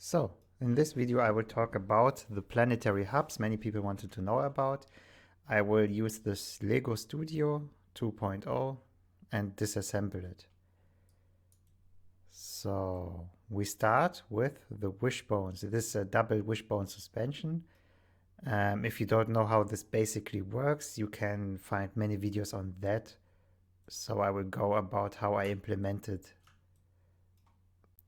So, in this video I will talk about the planetary hubs many people wanted to know about. I will use this Lego Studio 2.0 and disassemble it. So, we start with the wishbones. This is a double wishbone suspension. If you don't know how this basically works, you can find many videos on that. So I will go about how I implemented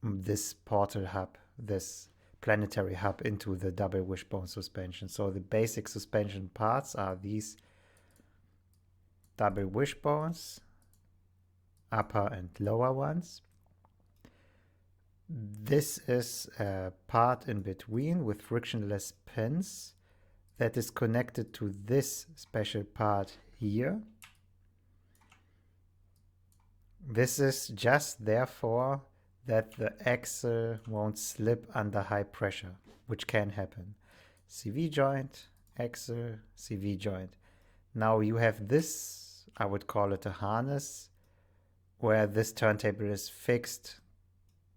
this portal hub, this planetary hub into the double wishbone suspension. So the basic suspension parts are these double wishbones, upper and lower ones. This is a part in between with frictionless pins that is connected to this special part here. This is just therefore that the axle won't slip under high pressure, which can happen. CV joint, axle, CV joint. Now you have this, I would call it a harness, where this turntable is fixed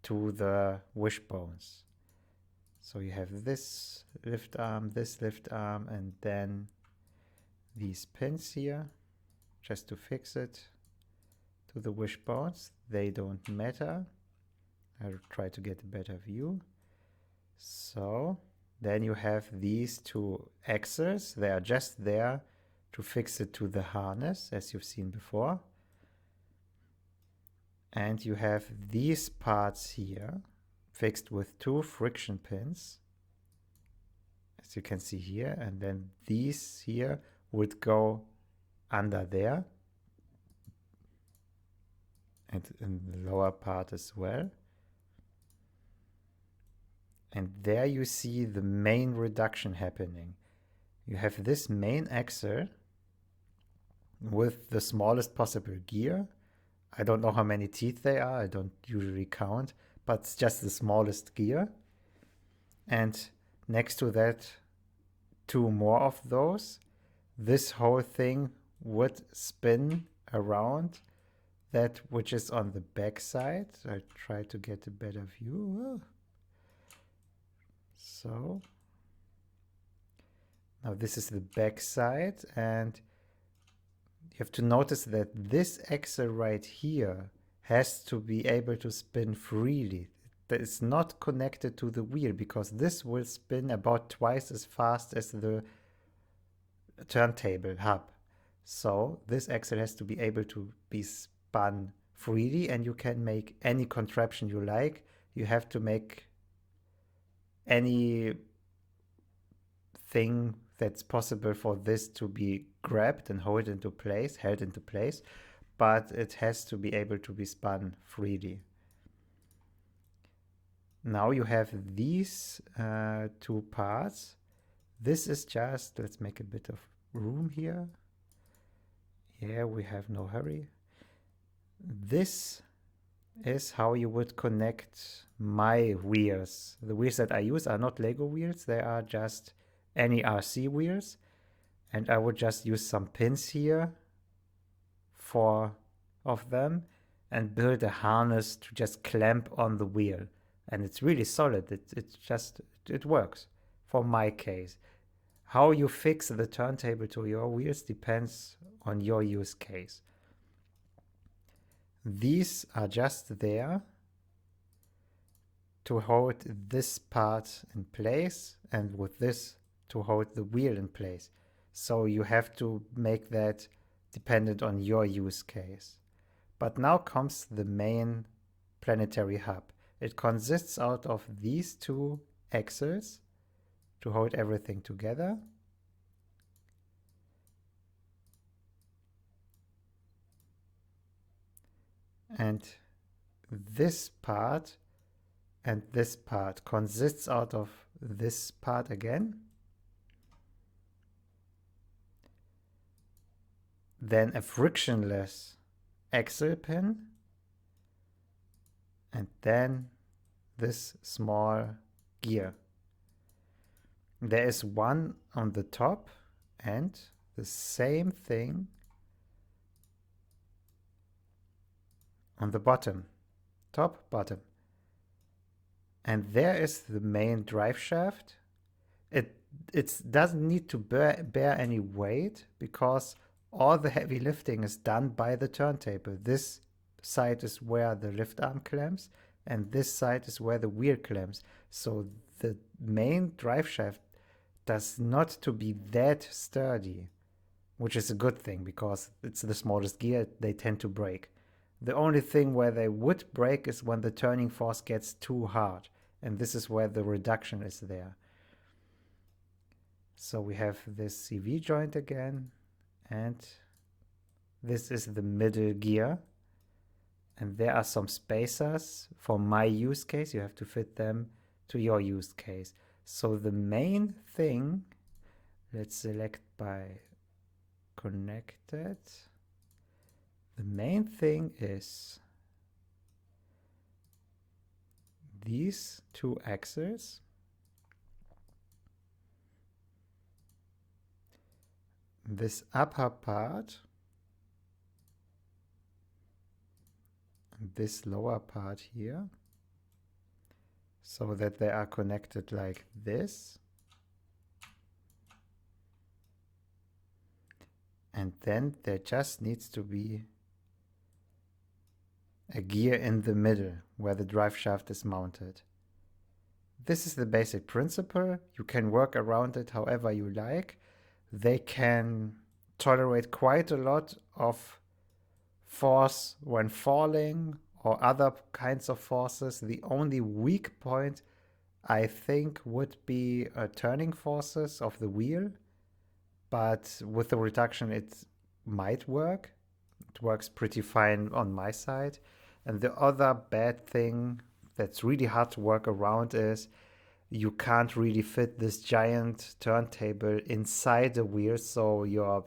to the wishbones. So you have this lift arm, and then these pins here, just to fix it to the wishbones. They don't matter. I'll try to get a better view. So then you have these two axles. They are just there to fix it to the harness, as you've seen before. And you have these parts here fixed with two friction pins, as you can see here. And then these here would go under there and in the lower part as well. And there you see the main reduction happening. You have this main axle with the smallest possible gear. I don't know how many teeth they are. I don't usually count, but it's just the smallest gear. And next to that, two more of those. This whole thing would spin around that which is on the back side. I try to get a better view. So now this is the back side, and you have to notice that this axle right here has to be able to spin freely. That is not connected to the wheel, because this will spin about twice as fast as the turntable hub. So this axle has to be able to be spun freely, and you can make any contraption you like. You have to make any thing that's possible for this to be grabbed and held into place, but it has to be able to be spun freely. Now you have these two parts. This is just, let's make a bit of room here. Yeah, we have no hurry. This is how you would connect my wheels. The wheels that I use are not Lego wheels, they are just any RC wheels, and I would just use some pins here, 4 of them, and build a harness to just clamp on the wheel. And it's really solid. It works for my case. How you fix the turntable to your wheels depends on your use case. These are just there to hold this part in place, and with this to hold the wheel in place. So you have to make that dependent on your use case. But now comes the main planetary hub. It consists out of these two axles to hold everything together. And this part and this part consists out of this part again. Then a frictionless axle pin, and then this small gear. There is one on the top and the same thing on the bottom, top, bottom. And there is the main drive shaft. It doesn't need to bear any weight because all the heavy lifting is done by the turntable. This side is where the lift arm clamps, and this side is where the wheel clamps. So the main drive shaft does not to be that sturdy, which is a good thing because it's the smallest gear, they tend to break. The only thing where they would break is when the turning force gets too hard, and this is where the reduction is there. So we have this CV joint again, and this is the middle gear. And there are some spacers for my use case. You have to fit them to your use case. So the main thing, let's select by connected. The main thing is these two axles. This upper part, and this lower part here, so that they are connected like this. And then there just needs to be a gear in the middle where the drive shaft is mounted. This is the basic principle. You can work around it however you like. They can tolerate quite a lot of force when falling or other kinds of forces. The only weak point, I think, would be turning forces of the wheel. But with the reduction, it might work. It works pretty fine on my side. And the other bad thing that's really hard to work around is you can't really fit this giant turntable inside the wheel, so your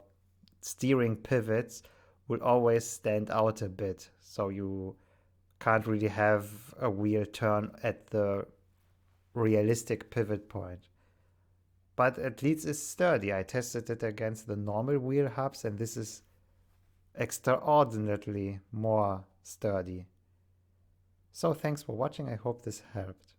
steering pivots will always stand out a bit. So you can't really have a wheel turn at the realistic pivot point. But at least it's sturdy. I tested it against the normal wheel hubs, and this is extraordinarily more sturdy. So thanks for watching. I hope this helped.